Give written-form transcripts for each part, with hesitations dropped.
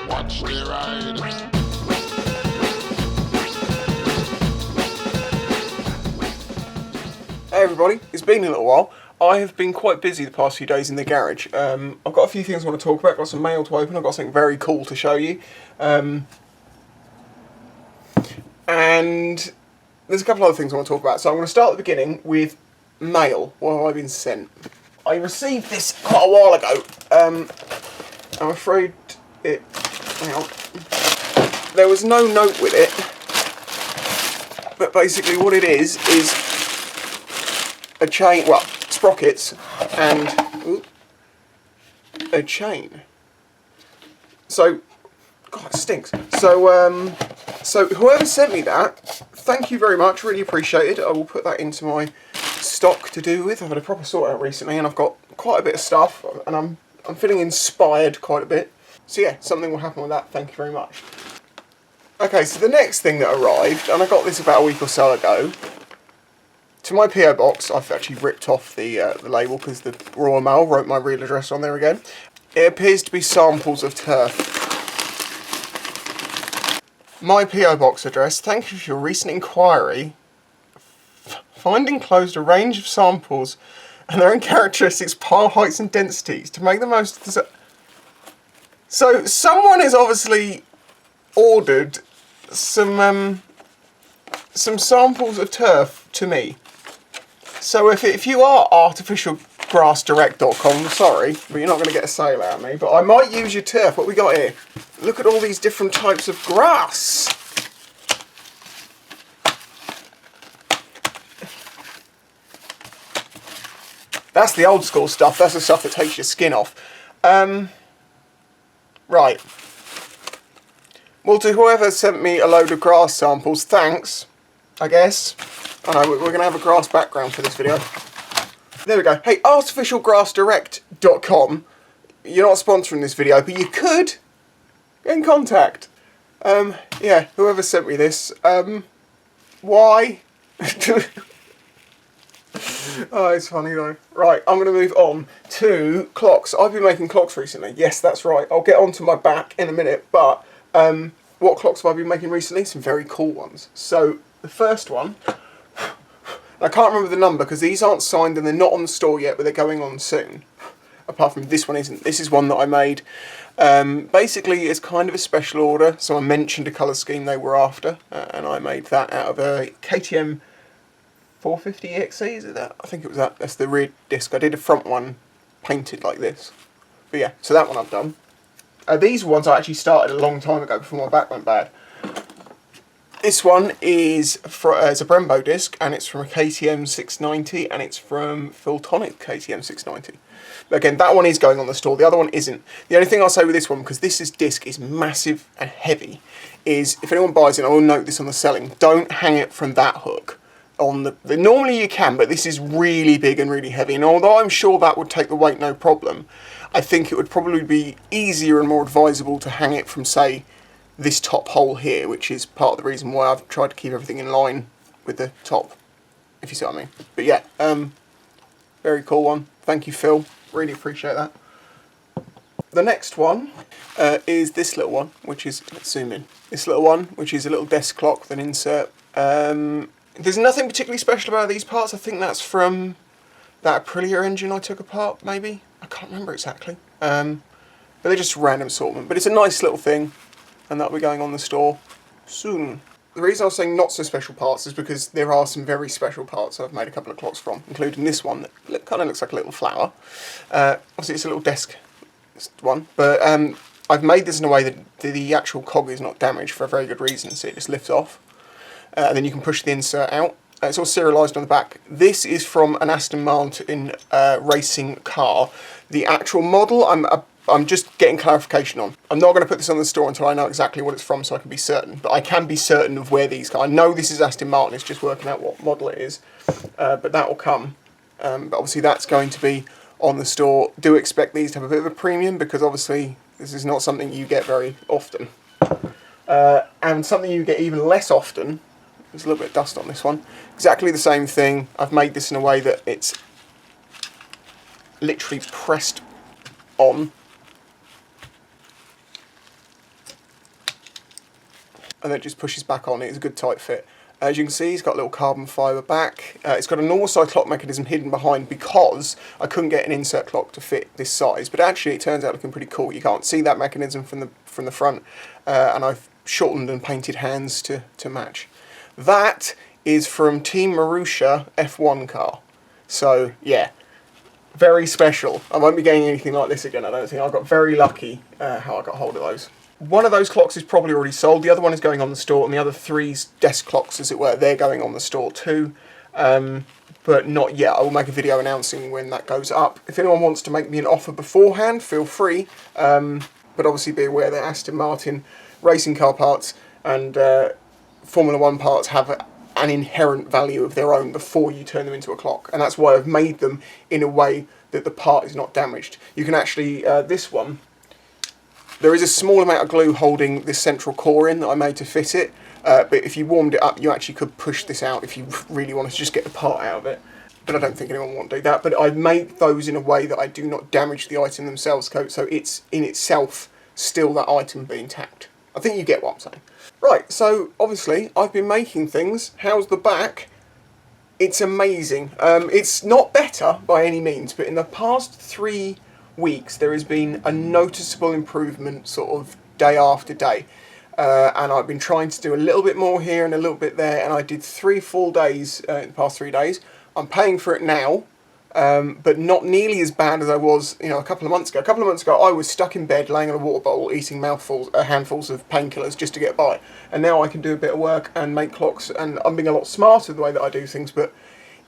Watch the ride. Hey everybody, it's been a little while. I have been quite busy the past few days in the garage. I've got a few things I want to talk about. I've got some mail to open. I've got something very cool to show you. And there's a couple other things I want to talk about. So I'm going to start at the beginning with mail. What have I been sent? I received this quite a while ago. I'm afraid it... Well, there was no note with it. But basically what it is a chain, well, sprockets and a chain. So, God, it stinks. So whoever sent me that, thank you very much, really appreciated. I will put that into my stock to do with. I've had a proper sort out recently and I've got quite a bit of stuff and I'm feeling inspired quite a bit. So yeah, something will happen with that, thank you very much. Okay, so the next thing that arrived, and I got this about a week or so ago, to my PO box. I've actually ripped off the label because the Royal Mail wrote my real address on there again. It appears to be samples of turf. My PO box address, thank you for your recent inquiry. Find enclosed a range of samples and their own characteristics, pile heights and densities to make the most of the... So someone has obviously ordered some samples of turf to me. So if you are artificialgrassdirect.com, sorry, but you're not going to get a sale out of me, but I might use your turf. What we got here? Look at all these different types of grass. That's the old school stuff. That's the stuff that takes your skin off. Right. Well, to whoever sent me a load of grass samples, thanks, I guess. I know, we're going to have a grass background for this video. There we go. Hey, artificialgrassdirect.com. You're not sponsoring this video, but you could get in contact. Yeah, whoever sent me this. Why? Oh, it's funny though. Right, I'm going to move on to clocks. I've been making clocks recently. Yes, that's right. I'll get onto my back in a minute, but what clocks have I been making recently? Some very cool ones. So, the first one... I can't remember the number because these aren't signed and they're not on the store yet, but they're going on soon. Apart from this one isn't. This is one that I made. Basically, it's kind of a special order. Someone mentioned a colour scheme they were after, and I made that out of a KTM 450 EXE. Is it that? I think it was that. That's the rear disc. I did a front one painted like this. But yeah, so that one I've done. These ones I actually started a long time ago before my back went bad. This one is it's a Brembo disc, and it's from a KTM 690, and it's from Philtonic KTM 690. But again, that one is going on the store, the other one isn't. The only thing I'll say with this one, because this disc is massive and heavy, is if anyone buys it, I will note this on the selling, don't hang it from that hook. On the normally you can, but this is really big and really heavy, and although I'm sure that would take the weight no problem, I think it would probably be easier and more advisable to hang it from, say, this top hole here, which is part of the reason why I've tried to keep everything in line with the top, if you see what I mean. But yeah, very cool one. Thank you, Phil. Really appreciate that. The next one is this little one, which is, let's zoom in. This little one, which is a little desk clock with an insert. There's nothing particularly special about these parts. I think that's from that Aprilia engine I took apart, maybe? I can't remember exactly. But they're just random assortment. But it's a nice little thing. And that'll be going on the store soon. The reason I was saying not so special parts is because there are some very special parts I've made a couple of clocks from, including this one that kind of looks like a little flower. Obviously it's a little desk one, but I've made this in a way that the actual cog is not damaged for a very good reason, so it just lifts off. And then you can push the insert out. It's all serialised on the back. This is from an Aston Martin racing car. The actual model, I'm just getting clarification on. I'm not going to put this on the store until I know exactly what it's from so I can be certain. But I can be certain of where these go. I know this is Aston Martin, it's just working out what model it is. But that will come. But obviously that's going to be on the store. Do expect these to have a bit of a premium because obviously this is not something you get very often. And something you get even less often, there's a little bit of dust on this one. Exactly the same thing. I've made this in a way that it's literally pressed on. and then it just pushes back on. It's a good tight fit. As you can see, it's got a little carbon fibre back. It's got a normal size clock mechanism hidden behind because I couldn't get an insert clock to fit this size. But actually, it turns out looking pretty cool. You can't see that mechanism from the front, and I've shortened and painted hands to match. That is from Team Marussia F1 car. So yeah, very special. I won't be getting anything like this again, I don't think. I got very lucky how I got hold of those. One of those clocks is probably already sold, the other one is going on the store, and the other 3's desk clocks, as it were, they're going on the store too. But not yet. I will make a video announcing when that goes up. If anyone wants to make me an offer beforehand, feel free. But obviously be aware that Aston Martin racing car parts and Formula 1 parts have an inherent value of their own before you turn them into a clock. And that's why I've made them in a way that the part is not damaged. You can actually, this one, there is a small amount of glue holding this central core in that I made to fit it, but if you warmed it up, you actually could push this out if you really wanted to just get the part out of it. But I don't think anyone will do that. But I've made those in a way that I do not damage the item themselves, so it's in itself still that item being intact. I think you get what I'm saying. Right, so obviously I've been making things. How's the back? It's amazing. It's not better by any means, but in the past 3 weeks there has been a noticeable improvement sort of day after day, and I've been trying to do a little bit more here and a little bit there, and I did 3 full days in the past 3 days. I'm paying for it now, but not nearly as bad as I was, a couple of months ago. A couple of months ago I was stuck in bed laying on a water bowl eating handfuls of painkillers just to get by, and now I can do a bit of work and make clocks, and I'm being a lot smarter the way that I do things, but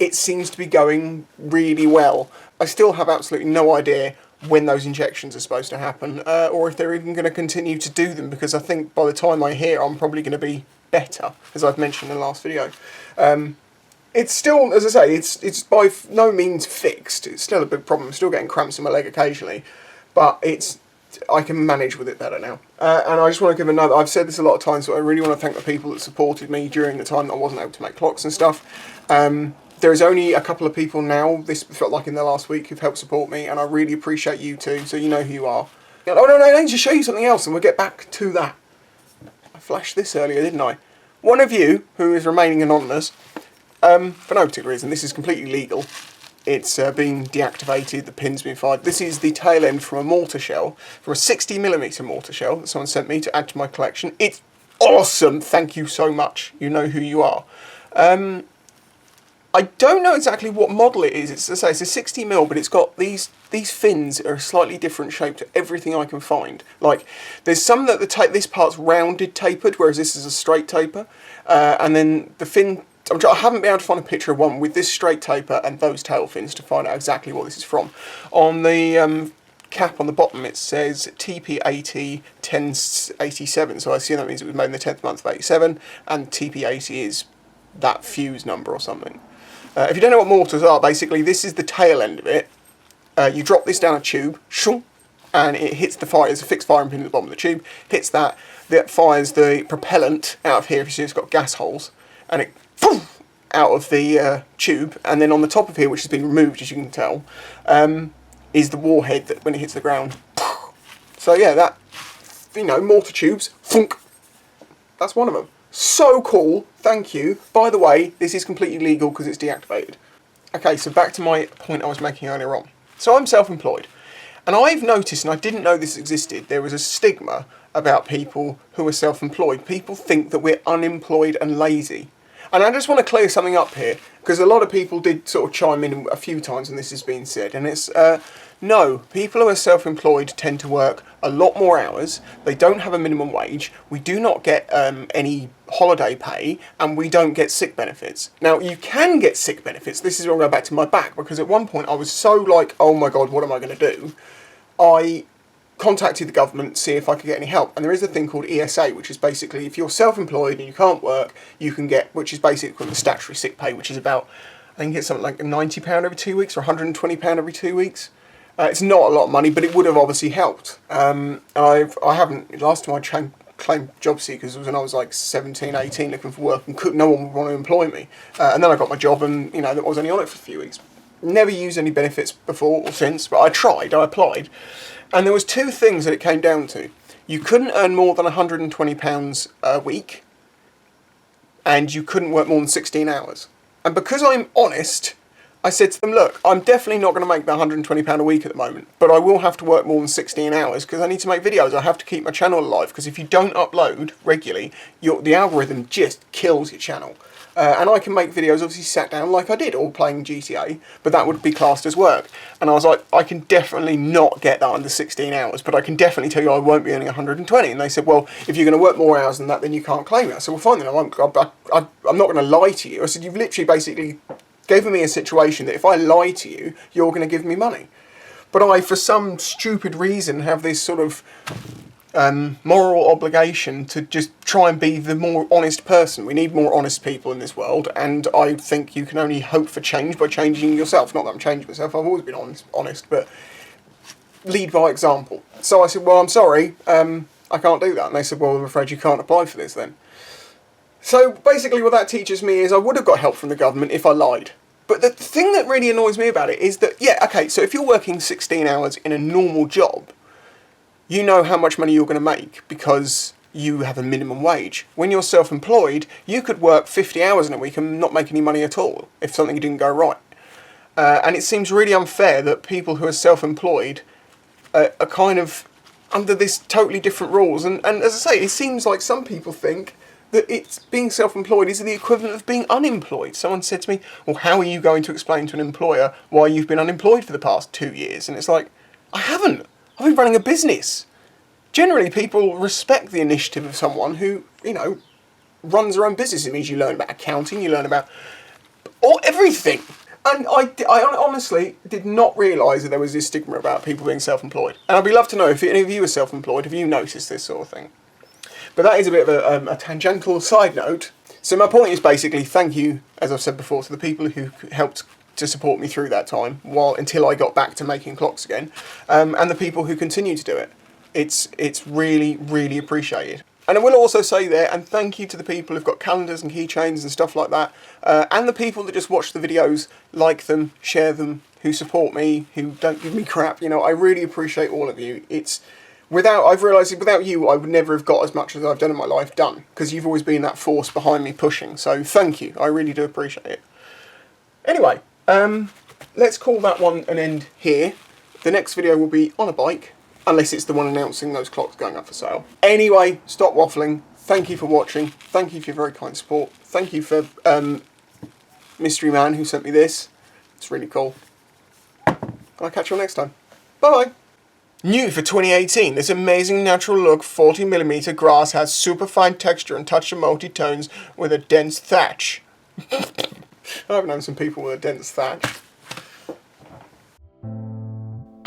it seems to be going really well. I still have absolutely no idea when those injections are supposed to happen, or if they're even going to continue to do them, because I think by the time I hear I'm probably going to be better, as I've mentioned in the last video. It's still, as I say, it's by no means fixed. It's still a big problem. I'm still getting cramps in my leg occasionally, but I can manage with it better now. And I just want to give I've said this a lot of times, but I really want to thank the people that supported me during the time that I wasn't able to make clocks and stuff. There is only a couple of people now, this felt like in the last week, who've helped support me, and I really appreciate you too, so you know who you are. Oh no, I need to show you something else, and we'll get back to that. I flashed this earlier, didn't I? One of you, who is remaining anonymous, for no particular reason, this is completely legal. It's been deactivated, the pin's been fired. This is the tail end from a mortar shell, from a 60mm mortar shell that someone sent me to add to my collection. It's awesome, thank you so much. You know who you are. I don't know exactly what model it is. It's a 60mm, but it's got these fins are a slightly different shape to everything I can find. Like, there's some that this part's rounded tapered, whereas this is a straight taper. And then the fin, I haven't been able to find a picture of one with this straight taper and those tail fins to find out exactly what this is from. On the cap on the bottom it says TP80 1087, so I assume that means it was made in the 10th month of 87, and TP80 is that fuse number or something. If you don't know what mortars are, basically this is the tail end of it. You drop this down a tube, and it hits the fire. There's a fixed firing pin at the bottom of the tube. Hits that fires the propellant out of here. If you see, it's got gas holes, and it out of the tube. And then on the top of here, which has been removed, as you can tell, is the warhead that when it hits the ground. So yeah, that mortar tubes. Thunk. That's one of them. So cool, thank you. By the way, this is completely legal because it's deactivated. Okay, so back to my point I was making earlier on. So I'm self-employed, and I've noticed, and I didn't know this existed, there was a stigma about people who are self-employed. People think that we're unemployed and lazy. And I just want to clear something up here, because a lot of people did sort of chime in a few times when this has been said, and it's, no, people who are self-employed tend to work a lot more hours, they don't have a minimum wage, we do not get any holiday pay, and we don't get sick benefits. Now, you can get sick benefits. This is where I'm going back to my back, because at one point I was so like, oh my god, what am I going to do? I contacted the government to see if I could get any help, and there is a thing called ESA, which is basically if you're self-employed and you can't work, you can get, which is basically the statutory sick pay, which is about, I think it's something like £90 every 2 weeks or £120 every 2 weeks. It's not a lot of money, but it would have obviously helped. I haven't, last time I claimed job seekers was when I was like 17, 18 looking for work, and no one would want to employ me. And then I got my job, and I was only on it for a few weeks. Never used any benefits before or since, but I tried, I applied. And there was two things that it came down to. you couldn't earn more than £120 a week, and you couldn't work more than 16 hours. And because I'm honest, I said to them, look, I'm definitely not going to make the £120 a week at the moment, but I will have to work more than 16 hours because I need to make videos. I have to keep my channel alive, because if you don't upload regularly, the algorithm just kills your channel. And I can make videos, obviously sat down like I did, or playing GTA, but that would be classed as work. And I was like, I can definitely not get that under 16 hours, but I can definitely tell you I won't be earning 120. And they said, well, if you're going to work more hours than that, then you can't claim it. I said, well, fine then, I'm not going to lie to you. I said, you've literally basically given me a situation that if I lie to you, you're going to give me money. But I, for some stupid reason, have this sort of moral obligation to just try and be the more honest person. We need more honest people in this world, and I think you can only hope for change by changing yourself. Not that I'm changing myself, I've always been honest, but lead by example. So I said, well, I'm sorry, I can't do that. And they said, well, I'm afraid you can't apply for this then. So basically what that teaches me is I would have got help from the government if I lied. But the thing that really annoys me about it is that, yeah, okay, so if you're working 16 hours in a normal job, you know how much money you're going to make because you have a minimum wage. When you're self-employed, you could work 50 hours in a week and not make any money at all if something didn't go right. And it seems really unfair that people who are self-employed are kind of under this totally different rules. And as I say, it seems like some people think that it's being self-employed is the equivalent of being unemployed. Someone said to me, well, how are you going to explain to an employer why you've been unemployed for the past 2 years? And it's like, I haven't. I've been running a business. Generally, people respect the initiative of someone who, you know, runs their own business. It means you learn about accounting, you learn about everything. And I honestly did not realise that there was this stigma about people being self-employed. And I'd be love to know if any of you are self-employed, have you noticed this sort of thing? But that is a bit of a tangential side note. So my point is basically thank you, as I've said before, to the people who helped to support me through that time until I got back to making clocks again, and the people who continue to do it. It's really, really appreciated. And I will also say there, and thank you to the people who've got calendars and keychains and stuff like that, and the people that just watch the videos, like them, share them, who support me, who don't give me crap. You know, I really appreciate all of you. I've realised without you, I would never have got as much as I've done in my life done, because you've always been that force behind me pushing. So thank you. I really do appreciate it. Anyway, let's call that one an end here. The next video will be on a bike, unless it's the one announcing those clocks going up for sale. Anyway, stop waffling. Thank you for watching. Thank you for your very kind support. Thank you for Mystery Man who sent me this. It's really cool. I'll catch you all next time. Bye-bye. New for 2018, this amazing natural look 40mm grass has super fine texture and touch of multi-tones with a dense thatch. I've known some people with a dense thatch.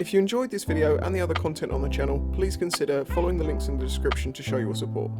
If you enjoyed this video and the other content on the channel, please consider following the links in the description to show your support.